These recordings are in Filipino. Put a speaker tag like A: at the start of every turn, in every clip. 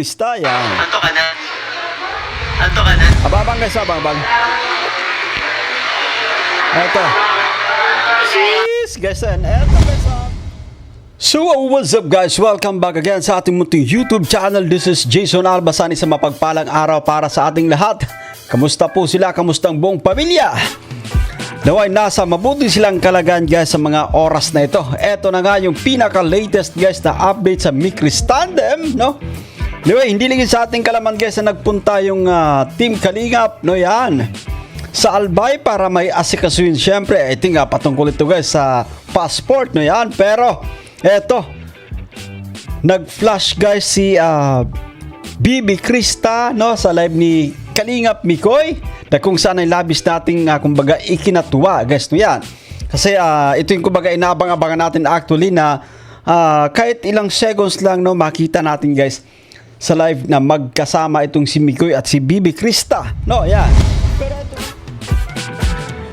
A: Krista, yan.
B: Anto ka na. Anto ka na.
A: Ababang guys, ababang. Eto. Cheers, guys, and eto guys. So, what's up guys? Welcome back again sa ating munting YouTube channel. This is Jason Albasani sa mapagpalang araw para sa ating lahat. Kamusta po sila? Kamusta ang buong pamilya? Naway nasa mabuti silang kalagayan guys sa mga oras na ito. Eto na nga yung pinaka-latest guys na update sa Mikris Tandem, no? Anyway, hindi lang sa ating kalaman guys na nagpunta yung Team Kalingap, no yan, sa Albay para may asikasuhin. Siyempre, I think patungkol ito guys sa passport, no yan. Pero, eto, nag-flash guys si Bibi Krista, no, sa live ni Kalingap Mikoy, na kung saan ay labis nating kumbaga ikinatuwa guys, no yan. Kasi ito yung kumbaga inabang-abangan natin actually na kahit ilang seconds lang no makita natin guys sa live na magkasama itong si Mikoy at si Bibi Krista, no yan. Pero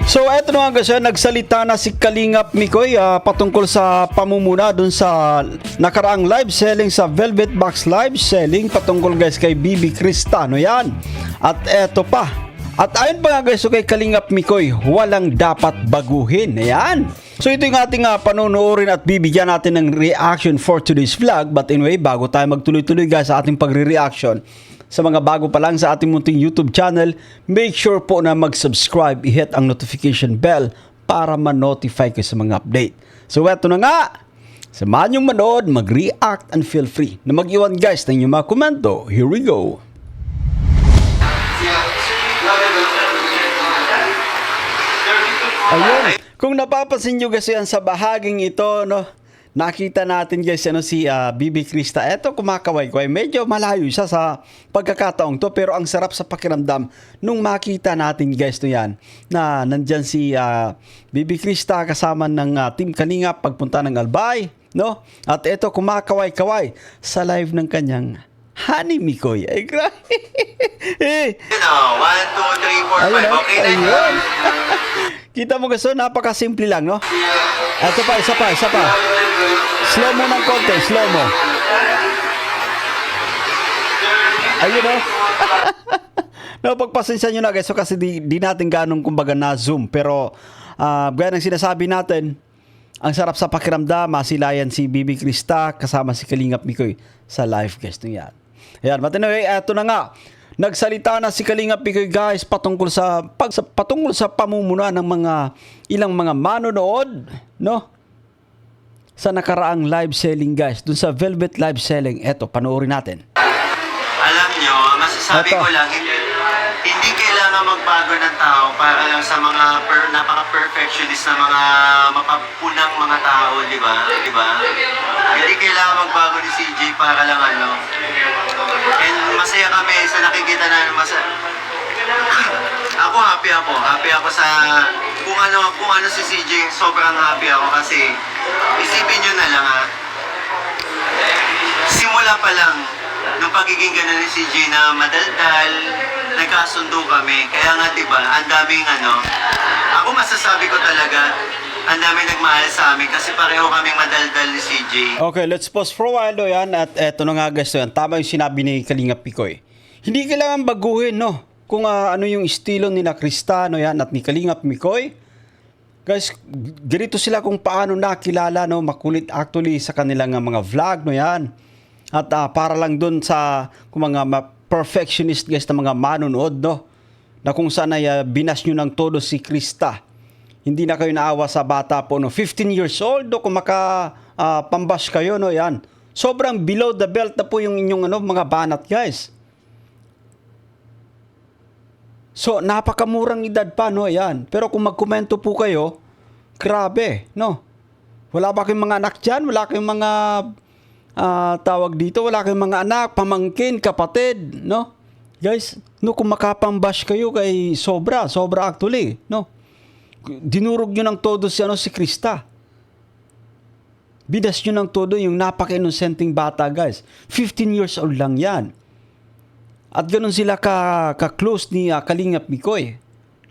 A: so eto na nga guys, nagsalita na si Kalingap Mikoy patungkol sa pamumuna dun sa nakaraang live selling sa Velvet Box live selling patungkol guys kay Bibi Krista, no yan. At eto pa. At ayon pa nga guys, so kay Kalingap Mikoy, walang dapat baguhin. Ayan. So ito yung ating panonoorin at bibigyan natin ng reaction for today's vlog. But anyway, bago tayo magtuloy-tuloy guys sa ating pagre-reaction, sa mga bago pa lang sa ating munting YouTube channel, make sure po na mag-subscribe, i-hit ang notification bell para ma-notify kayo sa mga update. So eto na nga, samahan yung manood, mag-react and feel free na mag-iwan guys ng inyong mga komento. Here we go. Ayun. Kung napapansin nyo guys yan sa bahaging ito, no, nakita natin guys si Bibi Krista. Eto kumakaway-kaway. Medyo malayo siya sa pagkakataong to. Pero ang sarap sa pakiramdam nung makita natin guys to yan. Na nandyan si Bibi Krista kasama ng Team Kalingap pagpunta ng Albay. No? At eto kumakaway-kaway sa live ng kanyang Honey Mikoy. Ay, grabe.
B: You know, 1, 2, 3, 4, 5. Okay na yun.
A: Kita mo guys, napakasimple lang, no? Ito pa, isa pa. Slow mo ng konti, slow mo. Ayun, no? No, pagpasensya nyo na guys, so kasi di natin ganong kumbaga na zoom. Pero, gaya ng sinasabi natin, ang sarap sa pakiramdam, masilayan si Bibi Krista kasama si Kalingap Mikoy sa live guys, no yan. Ayan, but anyway, eto na nga. Nagsalita na si Kalingap Mikoy guys patungkol sa pamumuna ng mga ilang mga manonood, no? Sa nakaraang live selling guys, dun sa Velvet live selling. Eto, panoorin natin.
B: Alam nyo, masasabi ko lang, hindi kailangan magbago ng tao para lang sa mga napaka-perfectionist na mga mapapunang mga tao, di ba? Hindi kailangan magbago ni CJ para lang ano. And masaya kami sa nakikita na ako happy ako sa kung ano si CJ, sobrang happy ako kasi isipin nyo na lang simula pa lang nung pagiging ganun ni CJ na madaldal, nagkasundo kami. Kaya nga diba, ang daming ako masasabi ko talaga, ang daming nagmahal sa amin kasi pareho kaming madaldal ni CJ.
A: Okay, let's pause for a while do yan. At eto na nga guys, yan. Tama yung sinabi ni Kalingap Mikoy. Hindi kailangan baguhin, no? Kung ano yung estilo ni na Krista, no yan, at ni Kalingap Mikoy. Guys, ganito sila kung paano nakilala, no? Makulit actually sa kanilang mga vlog, no yan. At para lang dun sa kung mga perfectionist guys na mga manonood, no? Na kung saan ay binas nyo ng todo si Krista. Hindi na kayo naawa sa bata po, no? 15 years old, no? Kung pambash kayo, no? Yan. Sobrang below the belt na po yung inyong mga banat, guys. So, napakamurang edad pa, no? Yan. Pero kung magkomento po kayo, grabe, no? Wala ba kayong mga anak dyan? Wala kayong mga tawag dito? Wala kayong mga anak, pamangkin, kapatid, no? Guys, no, kung makapambash kayo kay sobra actually, no? Dinurog nyo ng todo si Krista. Bidas nyo ng todo yung napaka-innocenting bata, guys. 15 years old lang yan. At ganun sila ka-close ni Kalingap Mikoy.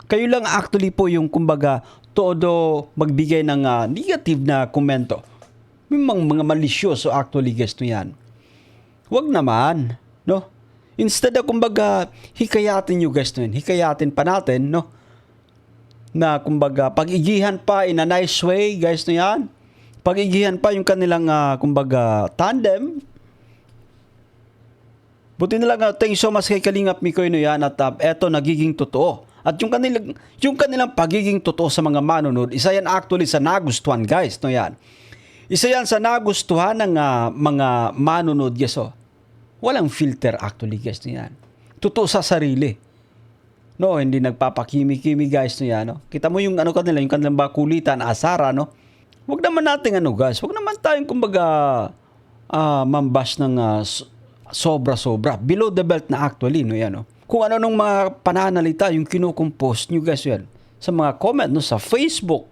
A: Kayo lang actually po yung kumbaga todo magbigay ng negative na komento. May mga malisyoso actually guys to yan. Wag naman. no? Instead na kumbaga hikayatin nyo guys, no? Hikayatin pa natin, no? Na kumbaga pag-igihan pa in a nice way, guys, no yan. Pag-igihan pa yung kanilang kumbaga tandem. Buti na lang, thank you so much kay Kalingap Mikoy, no yan, at eto nagiging totoo. At yung kanilang pagiging totoo sa mga manunod, isa yan actually sa nagustuhan, guys, no yan. Isa yan sa nagustuhan ng mga manunod, guys, oh. Walang filter actually, guys, no yan. Totoo sa sarili. No, hindi nagpapakimi-kimi, guys, no yan, no. Kita mo yung kanila, yung kanilang bakulitan, asara, no. Wag naman natin guys, wag naman tayong kumbaga mambash ng sobra-sobra. Below the belt na actually, no yan, no. Kung ano nung mga pananalita yung kinukompost nyo, guys, yan. Sa mga comment, no, sa Facebook,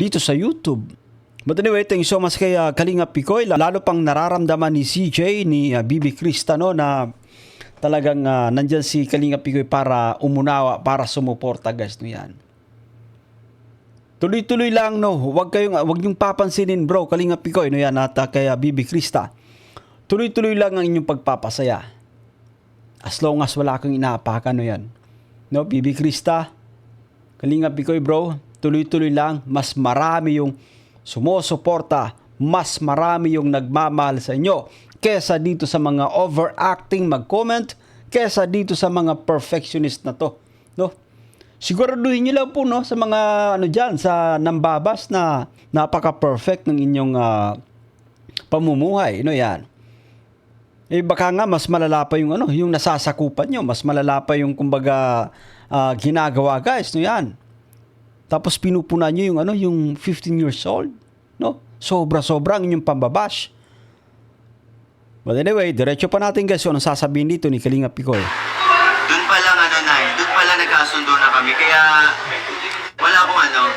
A: dito sa YouTube. But anyway, thank you so much kay Kalingap Mikoy. Lalo pang nararamdaman ni CJ, ni Bibi Krista, no, na talagang nandyan si Kalingap Mikoy para umunawa, para sumuporta, guys, no yan. Tuloy-tuloy lang, no. Wag niyong papansinin, bro, Kalingap Mikoy, no yan, at kay Bibi Krista. Tuloy-tuloy lang ang inyong pagpapasaya. As long as wala kang inaapakan, no yan. No, Bibi Krista, Kalingap Mikoy, bro, tuloy-tuloy lang. Mas marami yung sumusuporta, mas marami yung nagmamahal sa inyo kesa dito sa mga overacting mag-comment, kesa dito sa mga perfectionist na to, no? Siguraduhin niyo lang po, no, sa mga diyan sa nambabas na napaka-perfect ng inyong pamumuhay, no yan. Eh baka nga mas malala pa yung yung nasasakupan nyo, mas malala pa yung kumbaga ginagawa, guys, no yan. Tapos pinupunan nyo yung yung 15 years old, no? Sobra-sobra ang inyong pambabash. But anyway, diretso pa natin, guys, yung anong sasabihin dito ni Kalingap Mikoy.
B: Doon pa lang doon pa lang nagkasundo na kami. Kaya wala akong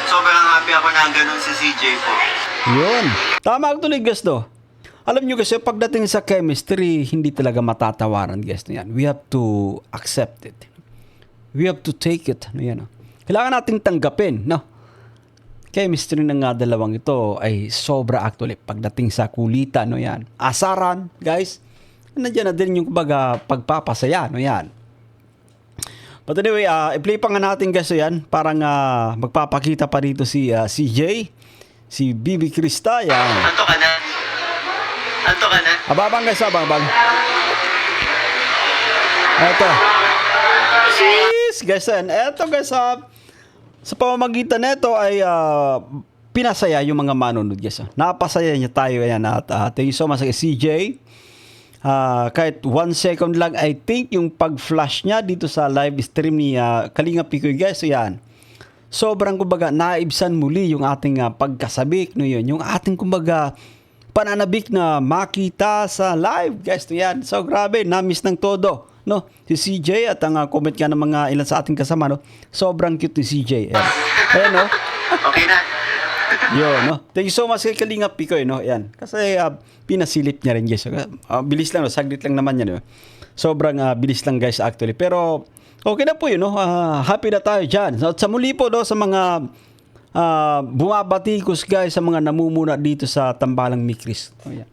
B: sobrang happy ako na ganun si CJ po.
A: Yun. Tama actually, guys, no? Alam nyo, guys, pagdating sa chemistry, hindi talaga matatawaran, guys, no yan. We have to accept it. We have to take it, no yan, no? Kailangan nating tanggapin, no? Chemistry ng dalawang ito ay sobra actually pagdating sa kulitan, no yan. Asaran, guys. Nandiyan na din yung pagpapasaya, no yan. But anyway, i-play pa nga natin, guys, so yan. Parang magpapakita pa dito si CJ, si Bibi Krista, yan.
B: Anto ka na?
A: Ababang, guys, ababang. Eto. Guys, eto, guys, sa pamamagitan nito ay pinasaya yung mga manunod, guys. Napasaya niya tayo, ayan. At thank you so much kay CJ. Kahit 1 second lang, I think yung pag-flash niya dito sa live stream ni Kalingap Mikoy, guys. So yan, sobrang kumbaga naibsan muli yung ating pagkasabik, no yun. Yung ating kumbaga pananabik na makita sa live, guys. So yan, so grabe, na-miss ng todo, no? Si CJ at ang comment nga ng mga ilan sa ating kasama, no? Sobrang cute ni CJ. Ayan, no?
B: Okay na.
A: Yun, no? Thank you so much kay Kalingap Mikoy, no? Yan. Kasi pinasilip niya rin, guys. Bilis lang, no? Saglit lang naman yan, no? Sobrang bilis lang, guys, actually. Pero okay na po yun, no? Happy na tayo dyan. So, sa muli po, no, sa mga bumabatikos, guys, sa mga namumuna dito sa Tambalang ni Chris. Oh, yan.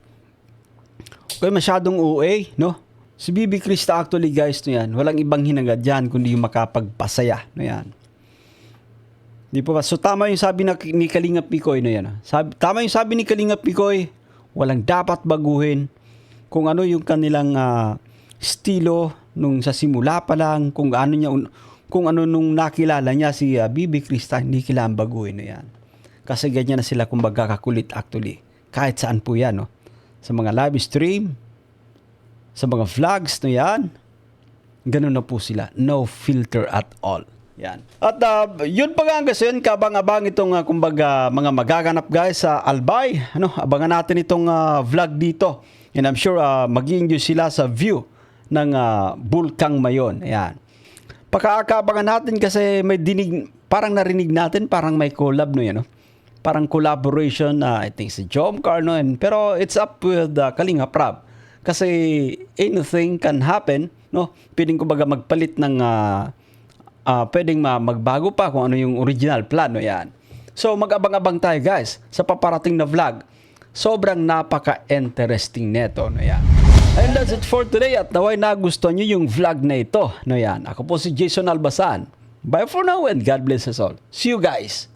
A: Okay, masyadong OA, no? Si Bibi Krista actually, guys, no yan. Walang ibang hinagad dyan kundi yung makapagpasaya, no yan. Di po ba? So tama yung sabi ni Kalingap Mikoy, no yan. Tama yung sabi ni Kalingap Mikoy, walang dapat baguhin kung ano yung kanilang estilo nung sa simula pa lang, kung ano nung nakilala niya si Bibi Krista, hindi kailangan baguhin, no yan. Kasi ganyan na sila kumbaga kakulit actually. Kahit saan po yan, no. Sa mga live stream, sa mga vlogs, no yan. Ganun na po sila. No filter at all. Yan. At yun pa nga, guys, yun, kabang-abang itong kumbaga mga magaganap, guys, sa Albay. Ano, abangan natin itong vlog dito. And I'm sure mag-i-enjoy sila sa view ng Bulkang Mayon. Ayan. Pakaabangan natin kasi may parang narinig natin, parang may collab, no yan, no? Parang collaboration, I think si Jom Carno, pero it's up with Kalingap Rab. Kasi anything can happen, no? Pwedeng kumbaga magpalit ng pwedeng magbago pa kung ano yung original plano, yan. So mag-abang-abang tayo, guys, sa paparating na vlog. Sobrang napaka-interesting neto, no yan. And that's it for today at naway nagustuhan nyo yung vlog na ito. No yan, ako po si Jason Albasan. Bye for now and God bless us all. See you guys